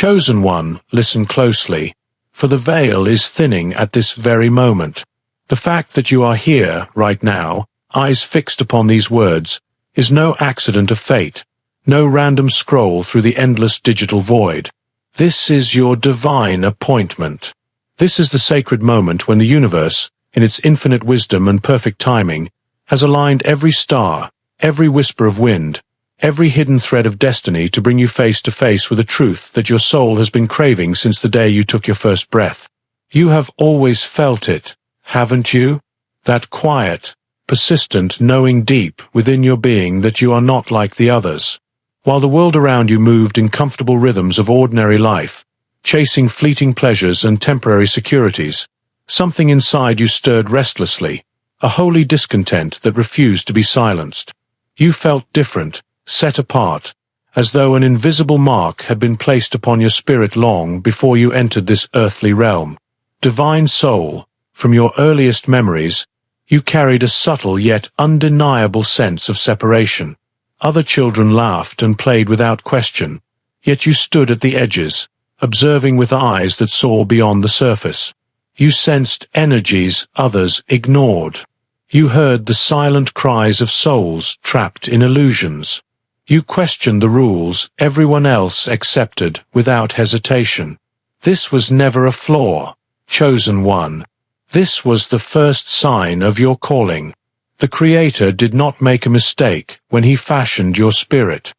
Chosen one, listen closely, for the veil is thinning at this very moment. The fact that you are here, right now, eyes fixed upon these words, is no accident of fate, no random scroll through the endless digital void. This is your divine appointment. This is the sacred moment when the universe, in its infinite wisdom and perfect timing, has aligned every star, every whisper of wind, every hidden thread of destiny to bring you face to face with a truth that your soul has been craving since the day you took your first breath. You have always felt it, haven't you? That quiet, persistent knowing deep within your being that you are not like the others. While the world around you moved in comfortable rhythms of ordinary life, chasing fleeting pleasures and temporary securities, something inside you stirred restlessly, a holy discontent that refused to be silenced. You felt different, set apart, as though an invisible mark had been placed upon your spirit long before you entered this earthly realm. Divine soul, from your earliest memories, you carried a subtle yet undeniable sense of separation. Other children laughed and played without question, yet you stood at the edges, observing with eyes that saw beyond the surface. You sensed energies others ignored. You heard the silent cries of souls trapped in illusions. You questioned the rules everyone else accepted without hesitation. This was never a flaw, chosen one. This was the first sign of your calling. The Creator did not make a mistake when He fashioned your spirit.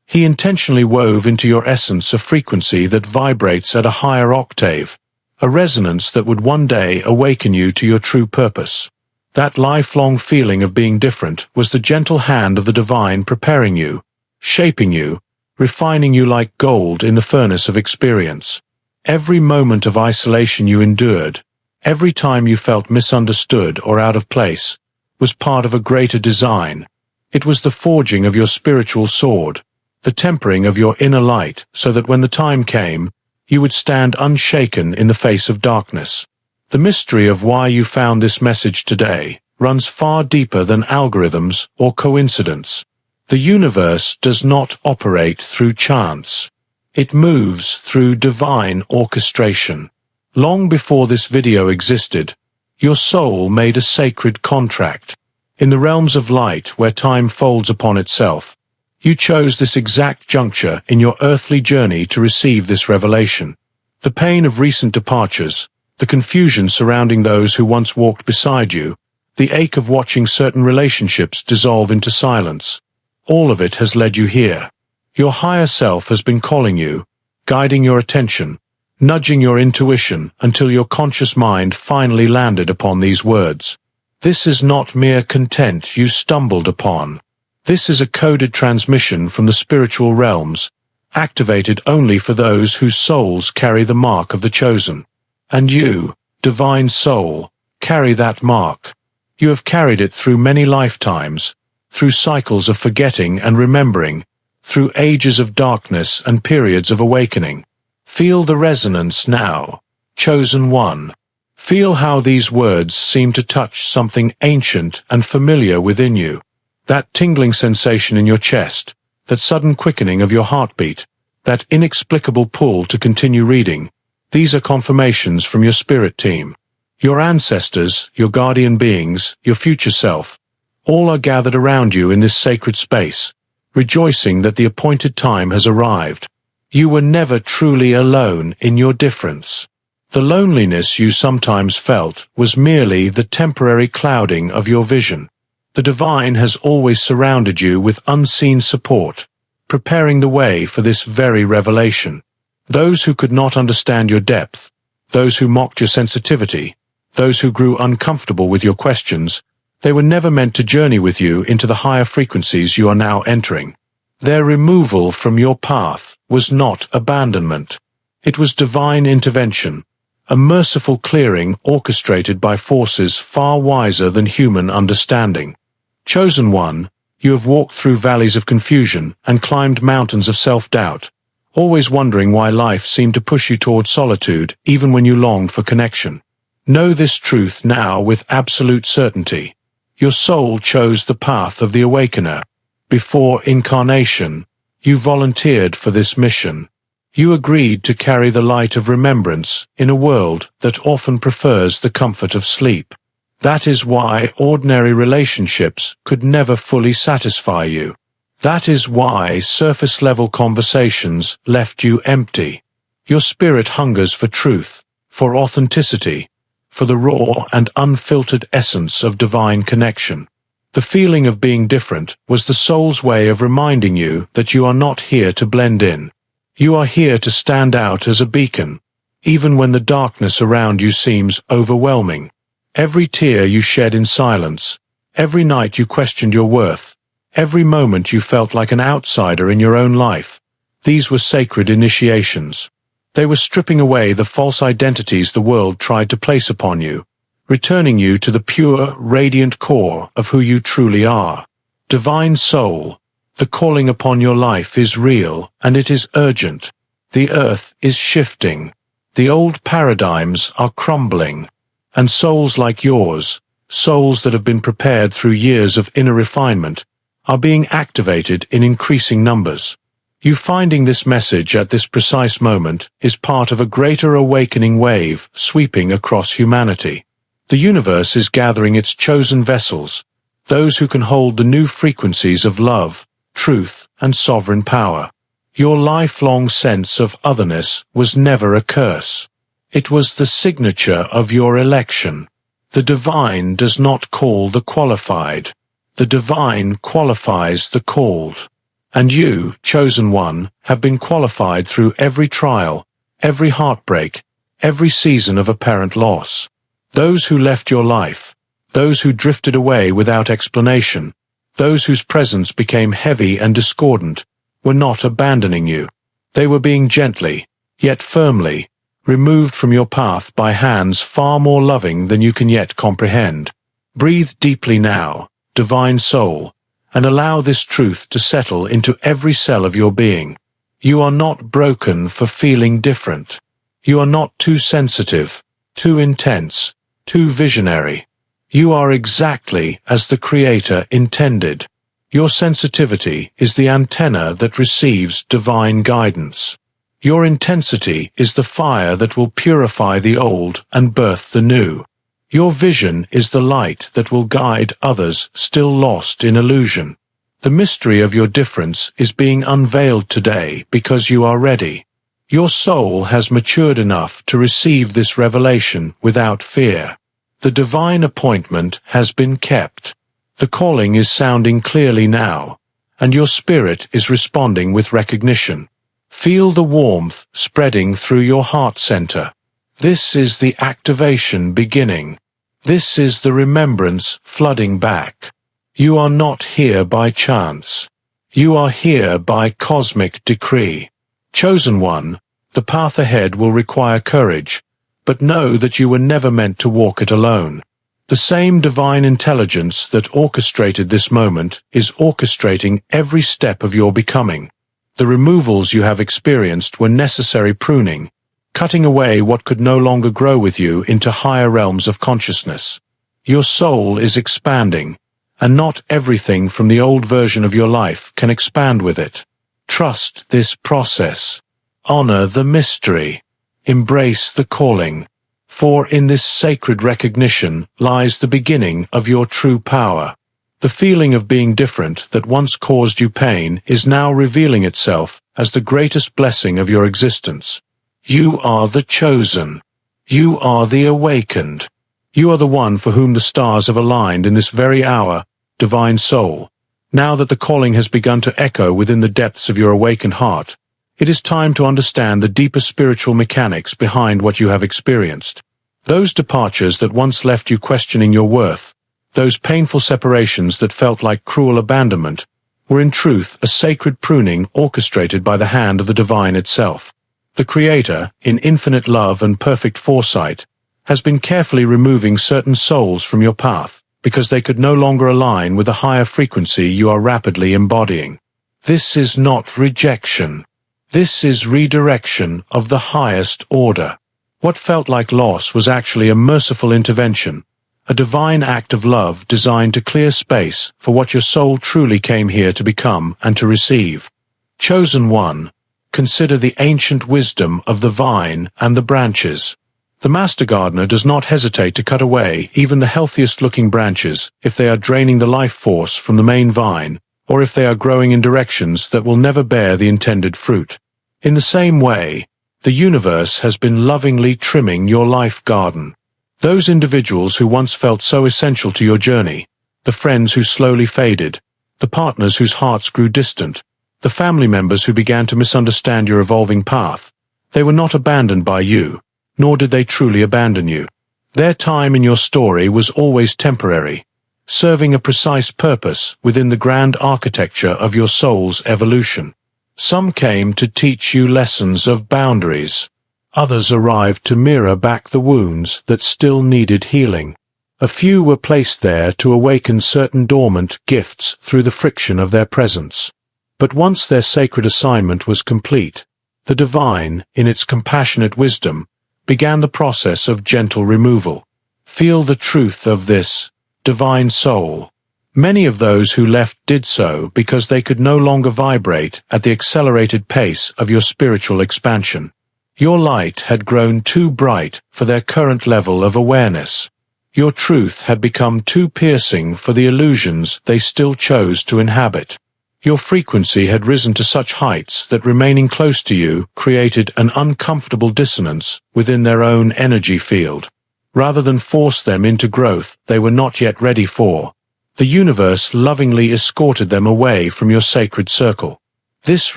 He intentionally wove into your essence a frequency that vibrates at a higher octave, a resonance that would one day awaken you to your true purpose. That lifelong feeling of being different was the gentle hand of the divine preparing you, shaping you, refining you like gold in the furnace of experience. Every moment of isolation you endured, every time you felt misunderstood or out of place, was part of a greater design. It was the forging of your spiritual sword, the tempering of your inner light, so that when the time came, you would stand unshaken in the face of darkness. The mystery of why you found this message today runs far deeper than algorithms or coincidence. The universe does not operate through chance. It moves through divine orchestration. Long before this video existed, your soul made a sacred contract. In the realms of light where time folds upon itself, you chose this exact juncture in your earthly journey to receive this revelation. The pain of recent departures, the confusion surrounding those who once walked beside you, the ache of watching certain relationships dissolve into silence, all of it has led you here. Your higher self has been calling you, guiding your attention, nudging your intuition until your conscious mind finally landed upon these words. This is not mere content you stumbled upon. This is a coded transmission from the spiritual realms, activated only for those whose souls carry the mark of the chosen. And you, divine soul, carry that mark. You have carried it through many lifetimes, through cycles of forgetting and remembering, through ages of darkness and periods of awakening. Feel the resonance now, chosen one. Feel how these words seem to touch something ancient and familiar within you. That tingling sensation in your chest, that sudden quickening of your heartbeat, that inexplicable pull to continue reading. These are confirmations from your spirit team. Your ancestors, your guardian beings, your future self, all are gathered around you in this sacred space, rejoicing that the appointed time has arrived. You were never truly alone in your difference. The loneliness you sometimes felt was merely the temporary clouding of your vision. The divine has always surrounded you with unseen support, preparing the way for this very revelation. Those who could not understand your depth, those who mocked your sensitivity, those who grew uncomfortable with your questions, they were never meant to journey with you into the higher frequencies you are now entering. Their removal from your path was not abandonment. It was divine intervention, a merciful clearing orchestrated by forces far wiser than human understanding. Chosen one, you have walked through valleys of confusion and climbed mountains of self-doubt, always wondering why life seemed to push you toward solitude even when you longed for connection. Know this truth now with absolute certainty. Your soul chose the path of the awakener. Before incarnation, you volunteered for this mission. You agreed to carry the light of remembrance in a world that often prefers the comfort of sleep. That is why ordinary relationships could never fully satisfy you. That is why surface-level conversations left you empty. Your spirit hungers for truth, for authenticity, for the raw and unfiltered essence of divine connection. The feeling of being different was the soul's way of reminding you that you are not here to blend in. You are here to stand out as a beacon, even when the darkness around you seems overwhelming. Every tear you shed in silence, every night you questioned your worth, every moment you felt like an outsider in your own life, these were sacred initiations. They were stripping away the false identities the world tried to place upon you, returning you to the pure, radiant core of who you truly are. Divine Soul, the calling upon your life is real, and it is urgent. The earth is shifting. The old paradigms are crumbling. And souls like yours, souls that have been prepared through years of inner refinement, are being activated in increasing numbers. You finding this message at this precise moment is part of a greater awakening wave sweeping across humanity. The universe is gathering its chosen vessels, those who can hold the new frequencies of love, truth, and sovereign power. Your lifelong sense of otherness was never a curse. It was the signature of your election. The divine does not call the qualified. The divine qualifies the called. And you, chosen one, have been qualified through every trial, every heartbreak, every season of apparent loss. Those who left your life, those who drifted away without explanation, those whose presence became heavy and discordant, were not abandoning you. They were being gently, yet firmly, removed from your path by hands far more loving than you can yet comprehend. Breathe deeply now, divine soul, and allow this truth to settle into every cell of your being. You are not broken for feeling different. You are not too sensitive, too intense, too visionary. You are exactly as the Creator intended. Your sensitivity is the antenna that receives divine guidance. Your intensity is the fire that will purify the old and birth the new. Your vision is the light that will guide others still lost in illusion. The mystery of your difference is being unveiled today because you are ready. Your soul has matured enough to receive this revelation without fear. The divine appointment has been kept. The calling is sounding clearly now, and your spirit is responding with recognition. Feel the warmth spreading through your heart center. This is the activation beginning. This is the remembrance flooding back. You are not here by chance. You are here by cosmic decree. Chosen one, the path ahead will require courage, but know that you were never meant to walk it alone. The same divine intelligence that orchestrated this moment is orchestrating every step of your becoming. The removals you have experienced were necessary pruning, cutting away what could no longer grow with you into higher realms of consciousness. Your soul is expanding, and not everything from the old version of your life can expand with it. Trust this process. Honor the mystery. Embrace the calling. For in this sacred recognition lies the beginning of your true power. The feeling of being different that once caused you pain is now revealing itself as the greatest blessing of your existence. You are the chosen. You are the awakened. You are the one for whom the stars have aligned in this very hour, divine soul. Now that the calling has begun to echo within the depths of your awakened heart, it is time to understand the deeper spiritual mechanics behind what you have experienced. Those departures that once left you questioning your worth, those painful separations that felt like cruel abandonment, were in truth a sacred pruning orchestrated by the hand of the divine itself. The Creator, in infinite love and perfect foresight, has been carefully removing certain souls from your path because they could no longer align with the higher frequency you are rapidly embodying. This is not rejection. This is redirection of the highest order. What felt like loss was actually a merciful intervention, a divine act of love designed to clear space for what your soul truly came here to become and to receive. Chosen one, consider the ancient wisdom of the vine and the branches. The master gardener does not hesitate to cut away even the healthiest-looking branches if they are draining the life force from the main vine, or if they are growing in directions that will never bear the intended fruit. In the same way, the universe has been lovingly trimming your life garden. Those individuals who once felt so essential to your journey, the friends who slowly faded, the partners whose hearts grew distant, the family members who began to misunderstand your evolving path, they were not abandoned by you, nor did they truly abandon you. Their time in your story was always temporary, serving a precise purpose within the grand architecture of your soul's evolution. Some came to teach you lessons of boundaries. Others arrived to mirror back the wounds that still needed healing. A few were placed there to awaken certain dormant gifts through the friction of their presence. But once their sacred assignment was complete, the divine, in its compassionate wisdom, began the process of gentle removal. Feel the truth of this, divine soul. Many of those who left did so because they could no longer vibrate at the accelerated pace of your spiritual expansion. Your light had grown too bright for their current level of awareness. Your truth had become too piercing for the illusions they still chose to inhabit. Your frequency had risen to such heights that remaining close to you created an uncomfortable dissonance within their own energy field. Rather than force them into growth they were not yet ready for, the universe lovingly escorted them away from your sacred circle. This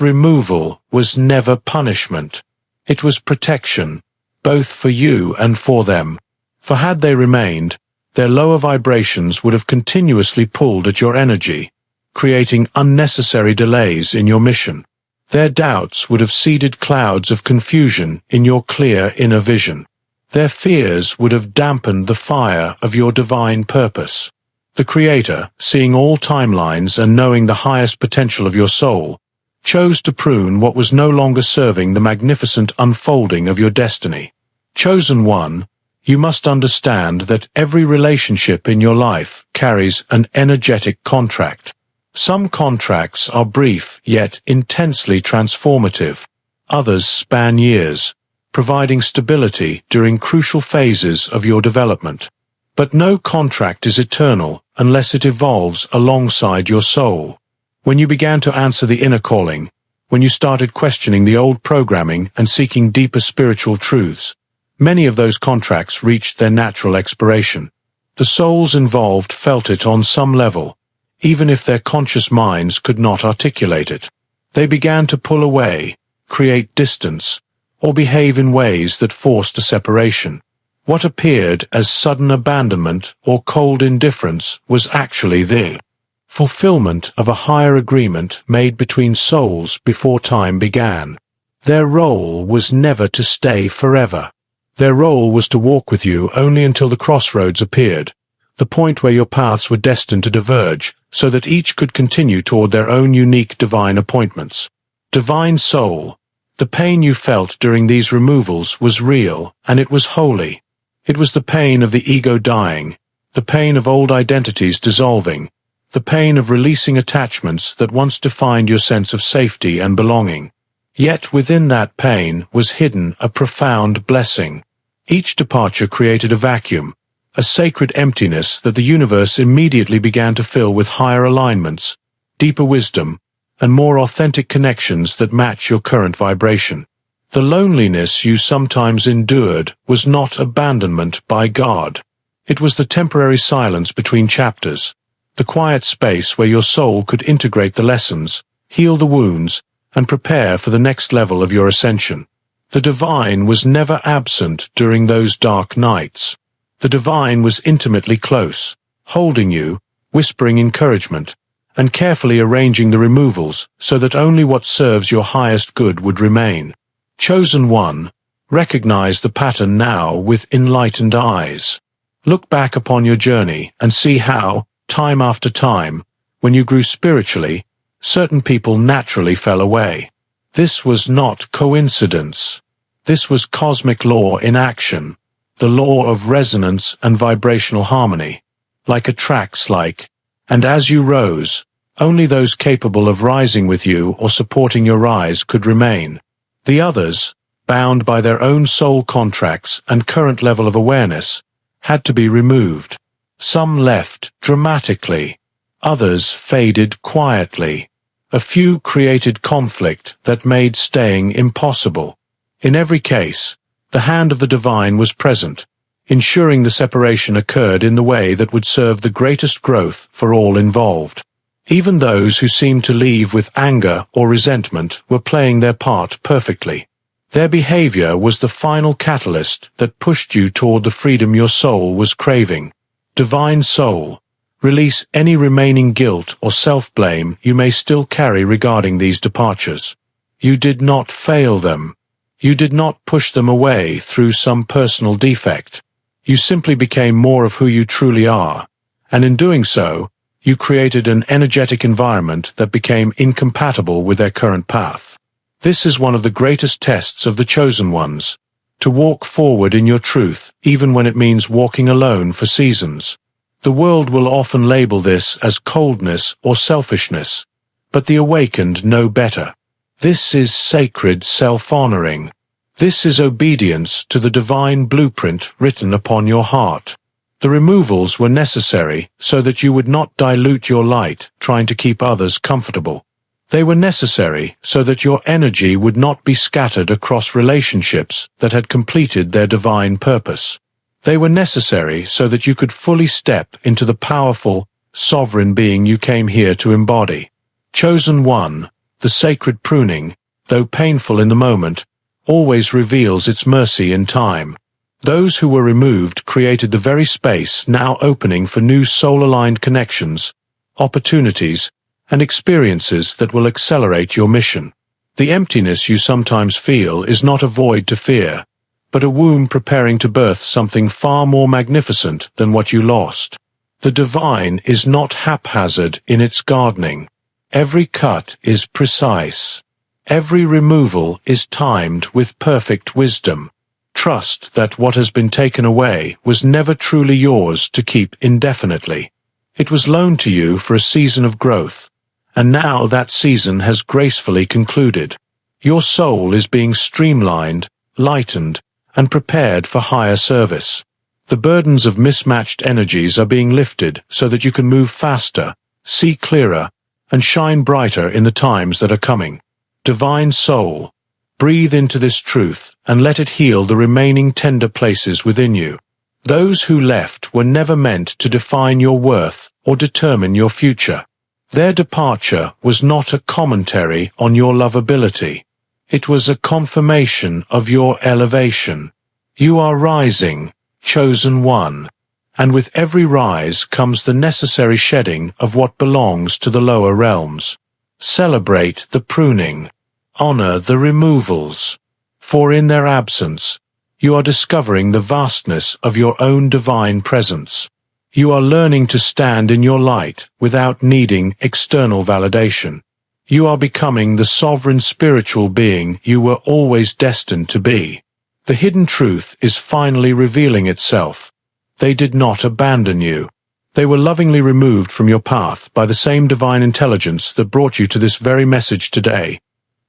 removal was never punishment. It was protection, both for you and for them. For had they remained, their lower vibrations would have continuously pulled at your energy, creating unnecessary delays in your mission. Their doubts would have seeded clouds of confusion in your clear inner vision. Their fears would have dampened the fire of your divine purpose. The Creator, seeing all timelines and knowing the highest potential of your soul, chose to prune what was no longer serving the magnificent unfolding of your destiny. Chosen one, you must understand that every relationship in your life carries an energetic contract. Some contracts are brief yet intensely transformative. Others span years, providing stability during crucial phases of your development. But no contract is eternal unless it evolves alongside your soul. When you began to answer the inner calling, when you started questioning the old programming and seeking deeper spiritual truths, many of those contracts reached their natural expiration. The souls involved felt it on some level, even if their conscious minds could not articulate it. They began to pull away, create distance, or behave in ways that forced a separation. What appeared as sudden abandonment or cold indifference was actually the fulfillment of a higher agreement made between souls before time began. Their role was never to stay forever. Their role was to walk with you only until the crossroads appeared, the point where your paths were destined to diverge, so that each could continue toward their own unique divine appointments. Divine soul, the pain you felt during these removals was real, and it was holy. It was the pain of the ego dying, the pain of old identities dissolving, the pain of releasing attachments that once defined your sense of safety and belonging. Yet within that pain was hidden a profound blessing. Each departure created a vacuum, a sacred emptiness that the universe immediately began to fill with higher alignments, deeper wisdom, and more authentic connections that match your current vibration. The loneliness you sometimes endured was not abandonment by God. It was the temporary silence between chapters, the quiet space where your soul could integrate the lessons, heal the wounds, and prepare for the next level of your ascension. The divine was never absent during those dark nights. The divine was intimately close, holding you, whispering encouragement, and carefully arranging the removals so that only what serves your highest good would remain. Chosen one, recognize the pattern now with enlightened eyes. Look back upon your journey and see how, time after time, when you grew spiritually, certain people naturally fell away. This was not coincidence. This was cosmic law in action, the law of resonance and vibrational harmony. Like a track like, and as you rose, Only those capable of rising with you or supporting your rise could remain. The others, bound by their own soul contracts and current level of awareness, had to be removed. Some left dramatically, others faded quietly. A few created conflict that made staying impossible. In every case, the hand of the divine was present, ensuring the separation occurred in the way that would serve the greatest growth for all involved. Even those who seemed to leave with anger or resentment were playing their part perfectly. Their behavior was the final catalyst that pushed you toward the freedom your soul was craving. Divine Soul, release any remaining guilt or self-blame you may still carry regarding these departures. You did not fail them. You did not push them away through some personal defect. You simply became more of who you truly are, and in doing so, you created an energetic environment that became incompatible with their current path. This is one of the greatest tests of the chosen ones, to walk forward in your truth even when it means walking alone for seasons. The world will often label this as coldness or selfishness, but the awakened know better. This is sacred self-honoring. This is obedience to the divine blueprint written upon your heart. The removals were necessary so that you would not dilute your light trying to keep others comfortable. They were necessary so that your energy would not be scattered across relationships that had completed their divine purpose. They were necessary so that you could fully step into the powerful, sovereign being you came here to embody. Chosen One, the sacred pruning, though painful in the moment, always reveals its mercy in time. Those who were removed created the very space now opening for new soul-aligned connections, opportunities, and experiences that will accelerate your mission. The emptiness you sometimes feel is not a void to fear, but a womb preparing to birth something far more magnificent than what you lost. The divine is not haphazard in its gardening. Every cut is precise. Every removal is timed with perfect wisdom. Trust that what has been taken away was never truly yours to keep indefinitely. It was loaned to you for a season of growth, and now that season has gracefully concluded. Your soul is being streamlined, lightened, and prepared for higher service. The burdens of mismatched energies are being lifted so that you can move faster, see clearer, and shine brighter in the times that are coming. Divine Soul, breathe into this truth and let it heal the remaining tender places within you. Those who left were never meant to define your worth or determine your future. Their departure was not a commentary on your lovability. It was a confirmation of your elevation. You are rising, chosen one, and with every rise comes the necessary shedding of what belongs to the lower realms. Celebrate the pruning. Honor the removals. For in their absence, you are discovering the vastness of your own divine presence. You are learning to stand in your light without needing external validation. You are becoming the sovereign spiritual being you were always destined to be. The hidden truth is finally revealing itself. They did not abandon you. They were lovingly removed from your path by the same divine intelligence that brought you to this very message today.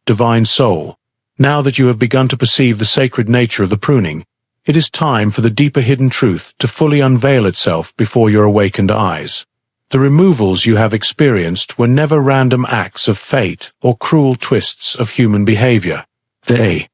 Divine Soul, now that you have begun to perceive the sacred nature of the pruning, it is time for the deeper hidden truth to fully unveil itself before your awakened eyes. The removals you have experienced were never random acts of fate or cruel twists of human behavior. They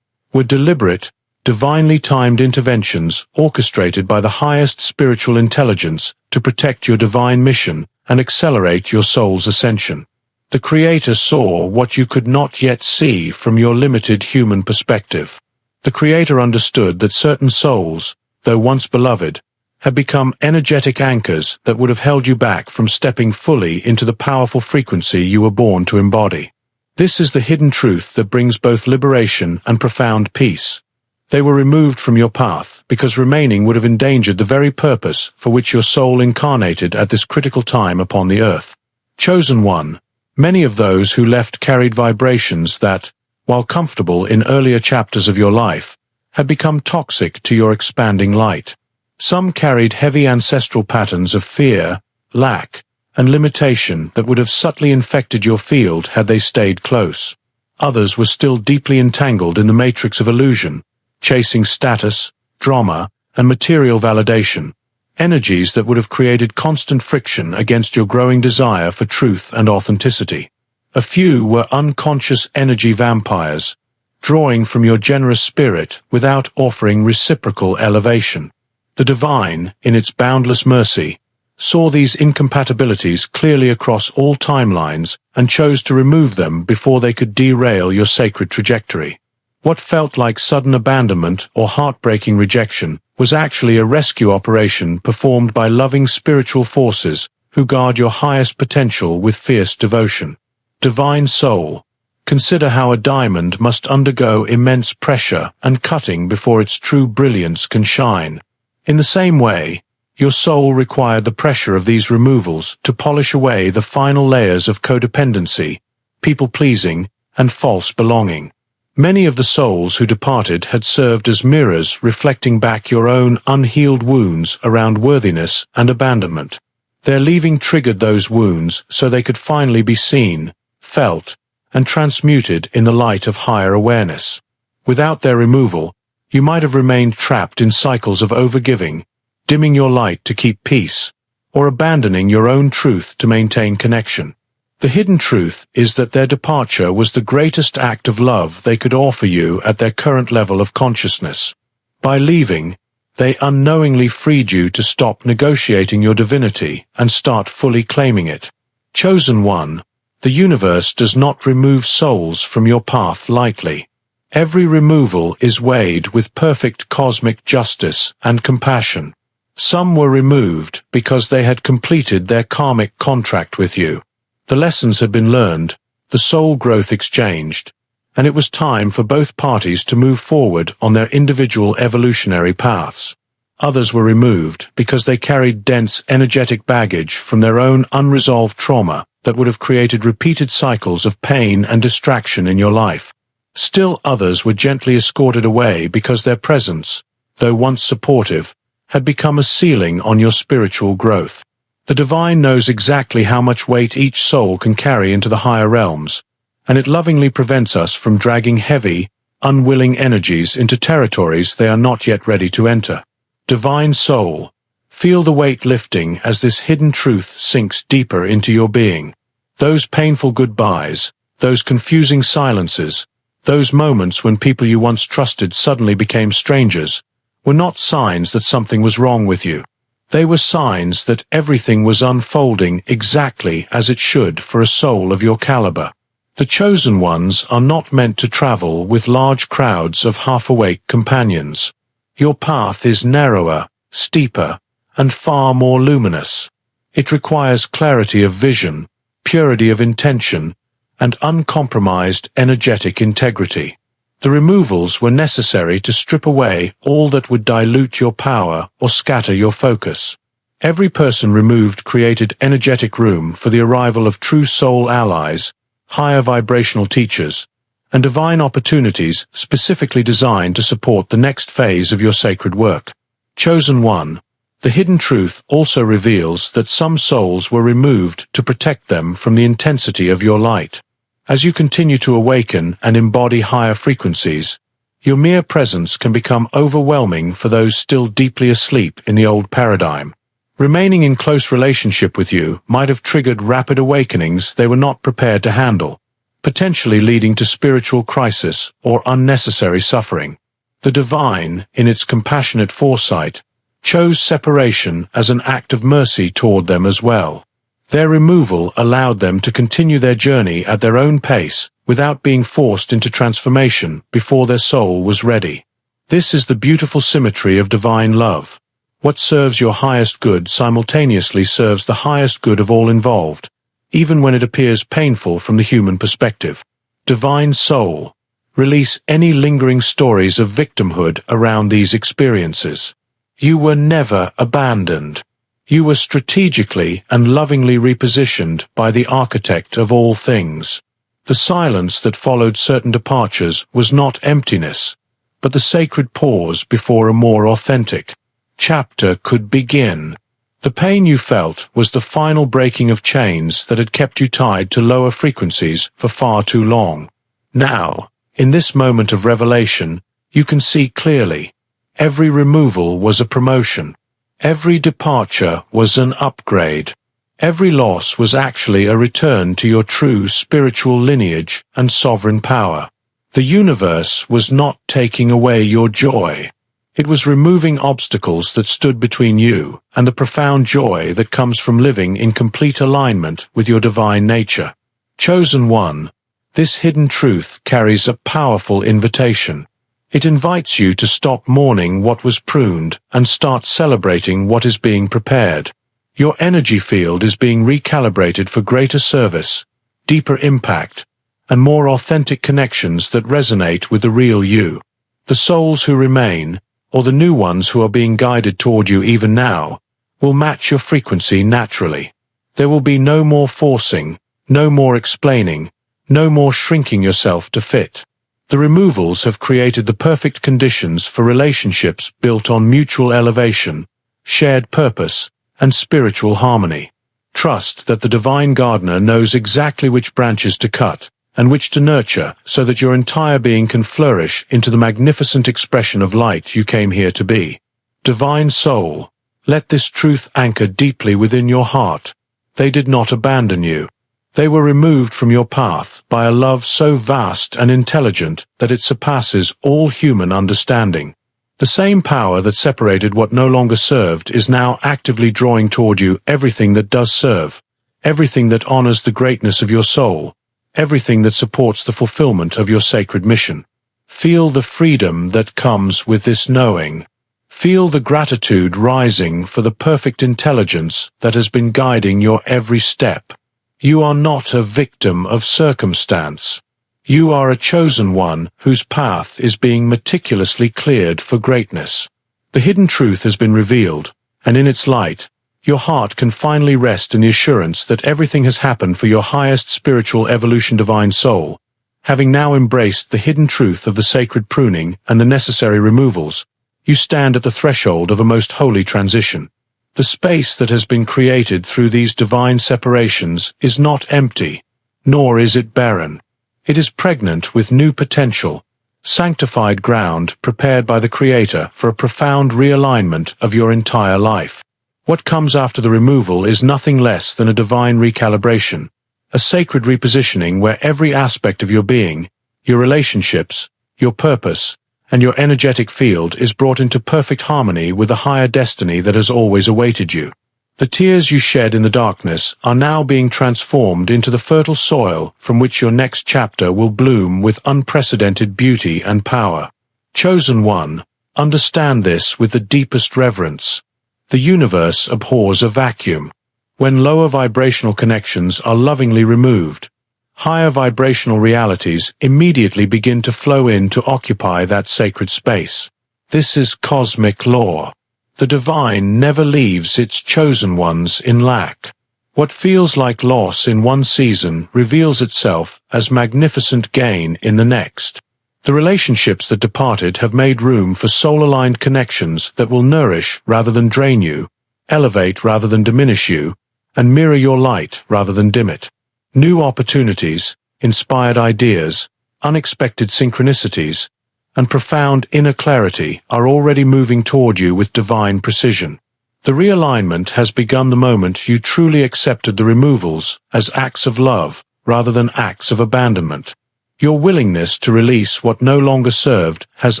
were deliberate, divinely timed interventions orchestrated by the highest spiritual intelligence to protect your divine mission and accelerate your soul's ascension. The Creator saw what you could not yet see from your limited human perspective. The Creator understood that certain souls, though once beloved, had become energetic anchors that would have held you back from stepping fully into the powerful frequency you were born to embody. This is the hidden truth that brings both liberation and profound peace. They were removed from your path because remaining would have endangered the very purpose for which your soul incarnated at this critical time upon the earth. Chosen One, many of those who left carried vibrations that, while comfortable in earlier chapters of your life, had become toxic to your expanding light. Some carried heavy ancestral patterns of fear, lack, and limitation that would have subtly infected your field had they stayed close. Others were still deeply entangled in the matrix of illusion, chasing status, drama, and material validation, energies that would have created constant friction against your growing desire for truth and authenticity. A few were unconscious energy vampires, drawing from your generous spirit without offering reciprocal elevation. The divine, in its boundless mercy, saw these incompatibilities clearly across all timelines and chose to remove them before they could derail your sacred trajectory. What felt like sudden abandonment or heartbreaking rejection was actually a rescue operation performed by loving spiritual forces who guard your highest potential with fierce devotion. Divine soul, consider how a diamond must undergo immense pressure and cutting before its true brilliance can shine. In the same way, your soul required the pressure of these removals to polish away the final layers of codependency, people-pleasing, and false belonging. Many of the souls who departed had served as mirrors reflecting back your own unhealed wounds around worthiness and abandonment. Their leaving triggered those wounds so they could finally be seen, felt, and transmuted in the light of higher awareness. Without their removal, you might have remained trapped in cycles of overgiving, dimming your light to keep peace, or abandoning your own truth to maintain connection. The hidden truth is that their departure was the greatest act of love they could offer you at their current level of consciousness. By leaving, they unknowingly freed you to stop negotiating your divinity and start fully claiming it. Chosen one, the universe does not remove souls from your path lightly. Every removal is weighed with perfect cosmic justice and compassion. Some were removed because they had completed their karmic contract with you. The lessons had been learned, the soul growth exchanged, and it was time for both parties to move forward on their individual evolutionary paths. Others were removed because they carried dense energetic baggage from their own unresolved trauma that would have created repeated cycles of pain and distraction in your life. Still others were gently escorted away because their presence, though once supportive, had become a ceiling on your spiritual growth. The divine knows exactly how much weight each soul can carry into the higher realms, and it lovingly prevents us from dragging heavy, unwilling energies into territories they are not yet ready to enter. Divine soul, feel the weight lifting as this hidden truth sinks deeper into your being. Those painful goodbyes, those confusing silences, those moments when people you once trusted suddenly became strangers, were not signs that something was wrong with you. They were signs that everything was unfolding exactly as it should for a soul of your caliber. The chosen ones are not meant to travel with large crowds of half-awake companions. Your path is narrower, steeper, and far more luminous. It requires clarity of vision, purity of intention, and uncompromised energetic integrity. The removals were necessary to strip away all that would dilute your power or scatter your focus. Every person removed created energetic room for the arrival of true soul allies, higher vibrational teachers, and divine opportunities specifically designed to support the next phase of your sacred work. Chosen one, the hidden truth also reveals that some souls were removed to protect them from the intensity of your light. As you continue to awaken and embody higher frequencies, your mere presence can become overwhelming for those still deeply asleep in the old paradigm. Remaining in close relationship with you might have triggered rapid awakenings they were not prepared to handle, potentially leading to spiritual crisis or unnecessary suffering. The divine, in its compassionate foresight, chose separation as an act of mercy toward them as well. Their removal allowed them to continue their journey at their own pace without being forced into transformation before their soul was ready. This is the beautiful symmetry of divine love. What serves your highest good simultaneously serves the highest good of all involved, even when it appears painful from the human perspective. Divine soul, release any lingering stories of victimhood around these experiences. You were never abandoned. You were strategically and lovingly repositioned by the architect of all things. The silence that followed certain departures was not emptiness, but the sacred pause before a more authentic chapter could begin. The pain you felt was the final breaking of chains that had kept you tied to lower frequencies for far too long. Now, in this moment of revelation, you can see clearly. Every removal was a promotion. Every departure was an upgrade. Every loss was actually a return to your true spiritual lineage and sovereign power. The universe was not taking away your joy. It was removing obstacles that stood between you and the profound joy that comes from living in complete alignment with your divine nature. Chosen one, this hidden truth carries a powerful invitation. It invites you to stop mourning what was pruned and start celebrating what is being prepared. Your energy field is being recalibrated for greater service, deeper impact, and more authentic connections that resonate with the real you. The souls who remain, or the new ones who are being guided toward you even now, will match your frequency naturally. There will be no more forcing, no more explaining, no more shrinking yourself to fit. The removals have created the perfect conditions for relationships built on mutual elevation, shared purpose, and spiritual harmony. Trust that the divine gardener knows exactly which branches to cut and which to nurture so that your entire being can flourish into the magnificent expression of light you came here to be. Divine soul, let this truth anchor deeply within your heart. They did not abandon you. They were removed from your path by a love so vast and intelligent that it surpasses all human understanding. The same power that separated what no longer served is now actively drawing toward you everything that does serve, everything that honors the greatness of your soul, everything that supports the fulfillment of your sacred mission. Feel the freedom that comes with this knowing. Feel the gratitude rising for the perfect intelligence that has been guiding your every step. You are not a victim of circumstance. You are a chosen one whose path is being meticulously cleared for greatness. The hidden truth has been revealed, and in its light, your heart can finally rest in the assurance that everything has happened for your highest spiritual evolution divine soul. Having now embraced the hidden truth of the sacred pruning and the necessary removals, you stand at the threshold of a most holy transition. The space that has been created through these divine separations is not empty, nor is it barren. It is pregnant with new potential, sanctified ground prepared by the Creator for a profound realignment of your entire life. What comes after the removal is nothing less than a divine recalibration, a sacred repositioning where every aspect of your being, your relationships, your purpose, and your energetic field is brought into perfect harmony with the higher destiny that has always awaited you. The tears you shed in the darkness are now being transformed into the fertile soil from which your next chapter will bloom with unprecedented beauty and power. Chosen one, understand this with the deepest reverence. The universe abhors a vacuum. When lower vibrational connections are lovingly removed, higher vibrational realities immediately begin to flow in to occupy that sacred space. This is cosmic law. The divine never leaves its chosen ones in lack. What feels like loss in one season reveals itself as magnificent gain in the next. The relationships that departed have made room for soul-aligned connections that will nourish rather than drain you, elevate rather than diminish you, and mirror your light rather than dim it. New opportunities, inspired ideas, unexpected synchronicities, and profound inner clarity are already moving toward you with divine precision. The realignment has begun the moment you truly accepted the removals as acts of love rather than acts of abandonment. Your willingness to release what no longer served has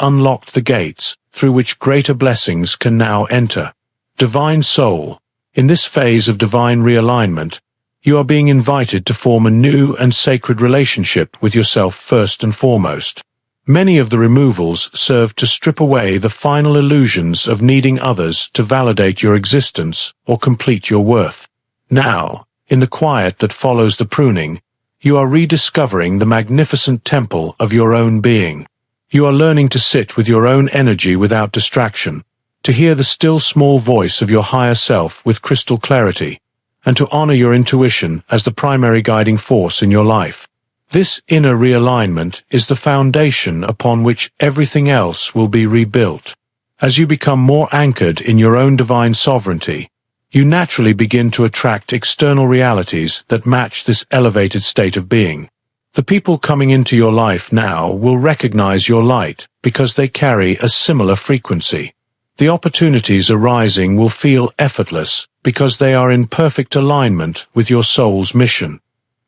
unlocked the gates through which greater blessings can now enter. Divine soul, in this phase of divine realignment, you are being invited to form a new and sacred relationship with yourself first and foremost. Many of the removals serve to strip away the final illusions of needing others to validate your existence or complete your worth. Now, in the quiet that follows the pruning, you are rediscovering the magnificent temple of your own being. You are learning to sit with your own energy without distraction, to hear the still small voice of your higher self with crystal clarity, and to honor your intuition as the primary guiding force in your life. This inner realignment is the foundation upon which everything else will be rebuilt. As you become more anchored in your own divine sovereignty, You naturally begin to attract external realities that match this elevated state of being. The people coming into your life now will recognize your light because they carry a similar frequency. The opportunities arising will feel effortless because they are in perfect alignment with your soul's mission.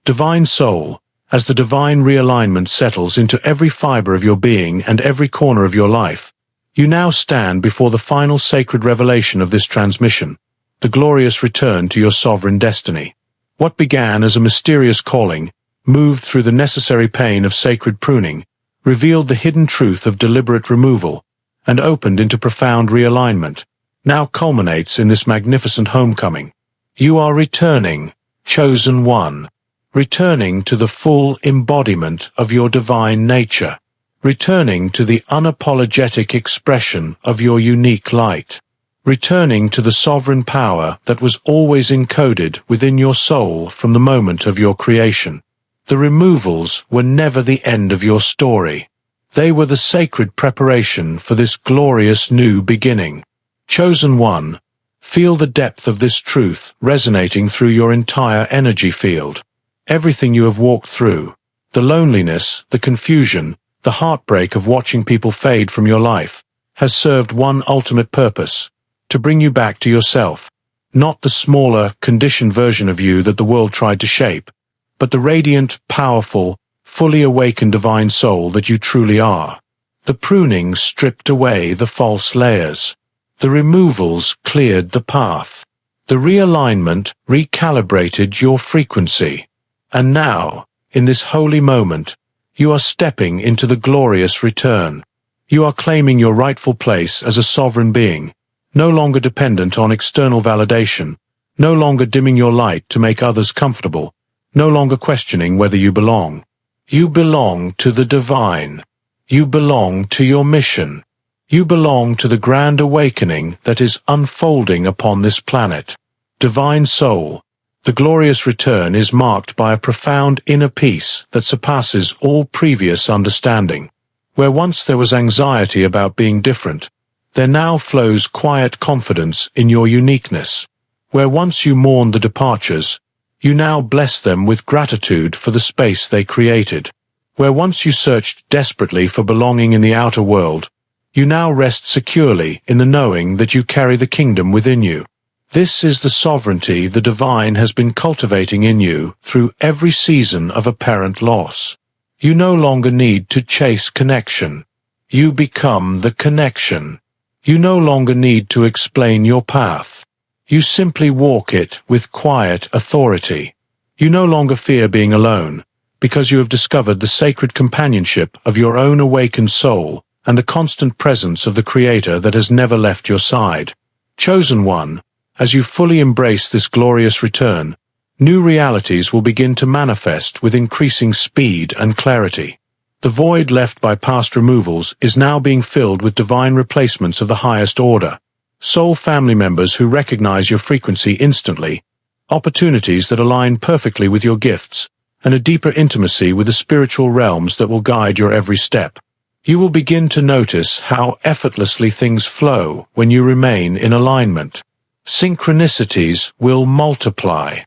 Divine Soul, as the divine realignment settles into every fiber of your being and every corner of your life, you now stand before the final sacred revelation of this transmission, the glorious return to your sovereign destiny. What began as a mysterious calling, moved through the necessary pain of sacred pruning, revealed the hidden truth of deliberate removal, and opened into profound realignment, now culminates in this magnificent homecoming. You are returning, chosen one, returning to the full embodiment of your divine nature, returning to the unapologetic expression of your unique light, returning to the sovereign power that was always encoded within your soul from the moment of your creation. The removals were never the end of your story. They were the sacred preparation for this glorious new beginning. Chosen one, feel the depth of this truth resonating through your entire energy field. Everything you have walked through, the loneliness, the confusion, the heartbreak of watching people fade from your life, has served one ultimate purpose: to bring you back to yourself. Not the smaller, conditioned version of you that the world tried to shape, but the radiant, powerful, fully awakened divine soul that you truly are. The pruning stripped away the false layers. The removals cleared the path. The realignment recalibrated your frequency. And now, in this holy moment, you are stepping into the glorious return. You are claiming your rightful place as a sovereign being, no longer dependent on external validation, no longer dimming your light to make others comfortable, no longer questioning whether you belong. You belong to the divine. You belong to your mission. You belong to the grand awakening that is unfolding upon this planet. Divine Soul, the glorious return is marked by a profound inner peace that surpasses all previous understanding. Where once there was anxiety about being different, there now flows quiet confidence in your uniqueness. Where once you mourned the departures, you now bless them with gratitude for the space they created. Where once you searched desperately for belonging in the outer world, you now rest securely in the knowing that you carry the kingdom within you. This is the sovereignty the divine has been cultivating in you through every season of apparent loss. You no longer need to chase connection. You become the connection. You no longer need to explain your path. You simply walk it with quiet authority. You no longer fear being alone, because you have discovered the sacred companionship of your own awakened soul and the constant presence of the Creator that has never left your side. Chosen one, as you fully embrace this glorious return, new realities will begin to manifest with increasing speed and clarity. The void left by past removals is now being filled with divine replacements of the highest order. Soul family members who recognize your frequency instantly, opportunities that align perfectly with your gifts, and a deeper intimacy with the spiritual realms that will guide your every step. You will begin to notice how effortlessly things flow when you remain in alignment. Synchronicities will multiply.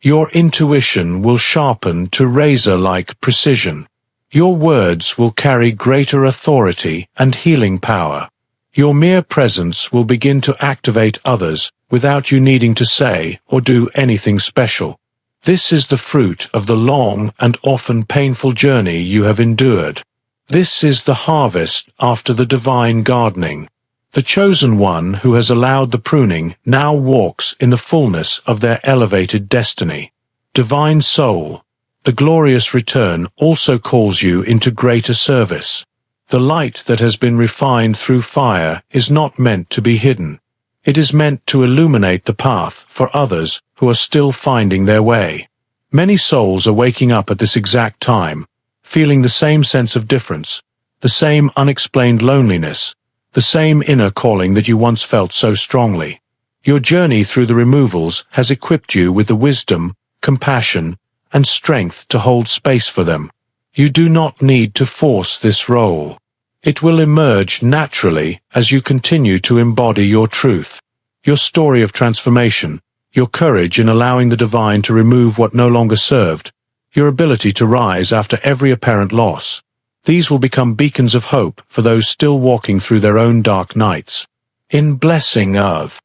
Your intuition will sharpen to razor-like precision. Your words will carry greater authority and healing power. Your mere presence will begin to activate others without you needing to say or do anything special. This is the fruit of the long and often painful journey you have endured. This is the harvest after the divine gardening. The chosen one who has allowed the pruning now walks in the fullness of their elevated destiny. Divine Soul, the glorious return also calls you into greater service. The light that has been refined through fire is not meant to be hidden. It is meant to illuminate the path for others who are still finding their way. Many souls are waking up at this exact time, feeling the same sense of difference, the same unexplained loneliness, the same inner calling that you once felt so strongly. Your journey through the removals has equipped you with the wisdom, compassion, and strength to hold space for them. You do not need to force this role. It will emerge naturally as you continue to embody your truth. your story of transformation, your courage in allowing the divine to remove what no longer served, your ability to rise after every apparent loss. These will become beacons of hope for those still walking through their own dark nights. In blessing Earth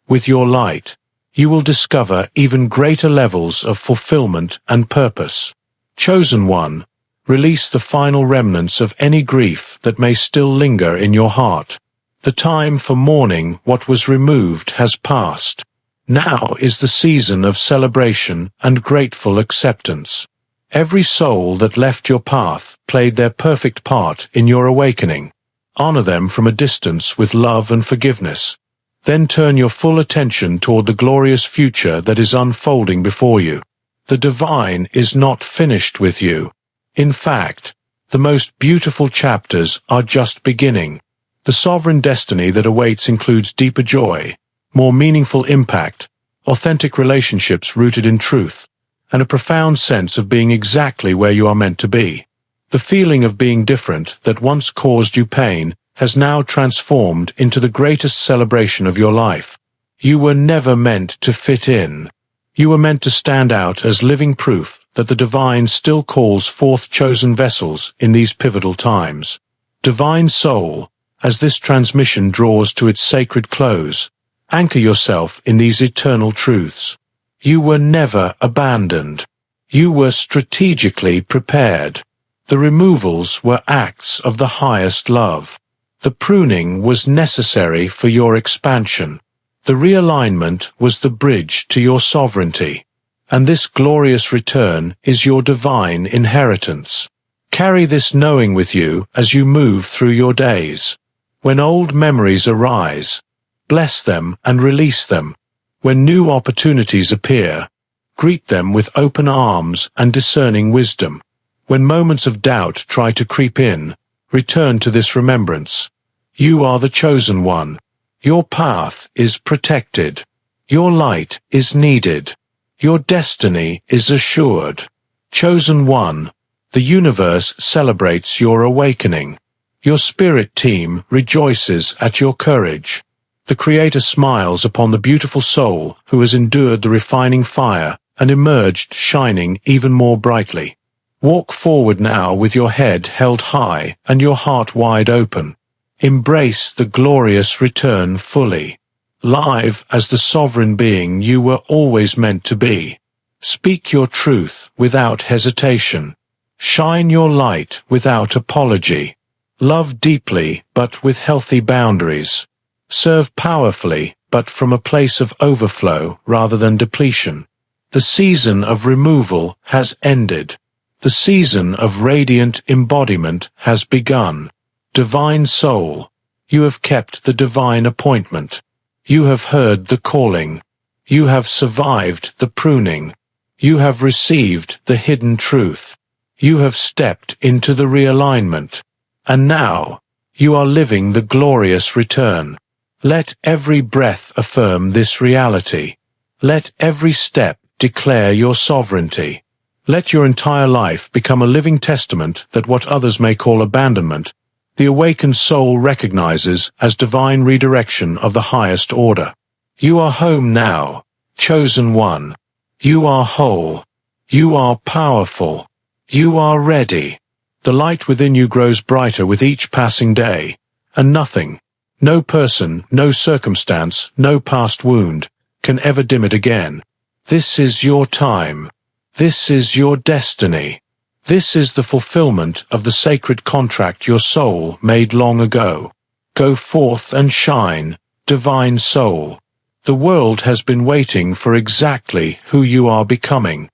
with your light, you will discover even greater levels of fulfillment and purpose. Chosen one, release the final remnants of any grief that may still linger in your heart. The time for mourning what was removed has passed. Now is the season of celebration and grateful acceptance. Every soul that left your path played their perfect part in your awakening. Honor them from a distance with love and forgiveness. Then turn your full attention toward the glorious future that is unfolding before you. The divine is not finished with you. In fact, the most beautiful chapters are just beginning. The sovereign destiny that awaits includes deeper joy, more meaningful impact, authentic relationships rooted in truth, and a profound sense of being exactly where you are meant to be. The feeling of being different that once caused you pain has now transformed into the greatest celebration of your life. You were never meant to fit in. You were meant to stand out as living proof that the divine still calls forth chosen vessels in these pivotal times. Divine soul, as this transmission draws to its sacred close, anchor yourself in these eternal truths. You were never abandoned. You were strategically prepared. The removals were acts of the highest love. The pruning was necessary for your expansion. The realignment was the bridge to your sovereignty. And this glorious return is your divine inheritance. Carry this knowing with you as you move through your days. When old memories arise, bless them and release them. When new opportunities appear, greet them with open arms and discerning wisdom. When moments of doubt try to creep in, return to this remembrance. You are the chosen one. Your path is protected. Your light is needed. Your destiny is assured. Chosen one, the universe celebrates your awakening. Your spirit team rejoices at your courage. The Creator smiles upon the beautiful soul who has endured the refining fire and emerged shining even more brightly. Walk forward now with your head held high and your heart wide open. Embrace the glorious return fully. Live as the sovereign being you were always meant to be. Speak your truth without hesitation. Shine your light without apology. Love deeply but with healthy boundaries. Serve powerfully but from a place of overflow rather than depletion. The season of removal has ended. The season of radiant embodiment has begun. Divine soul, you have kept the divine appointment. You have heard the calling. You have survived the pruning. You have received the hidden truth. You have stepped into the realignment. And now, you are living the glorious return. Let every breath affirm this reality. Let every step declare your sovereignty. Let your entire life become a living testament that what others may call abandonment, the awakened soul recognizes as divine redirection of the highest order. You are home now, chosen one. You are whole. You are powerful. You are ready. The light within you grows brighter with each passing day, and nothing, no person, no circumstance, no past wound, can ever dim it again. This is your time. This is your destiny. This is the fulfillment of the sacred contract your soul made long ago. Go forth and shine, divine soul. The world has been waiting for exactly who you are becoming.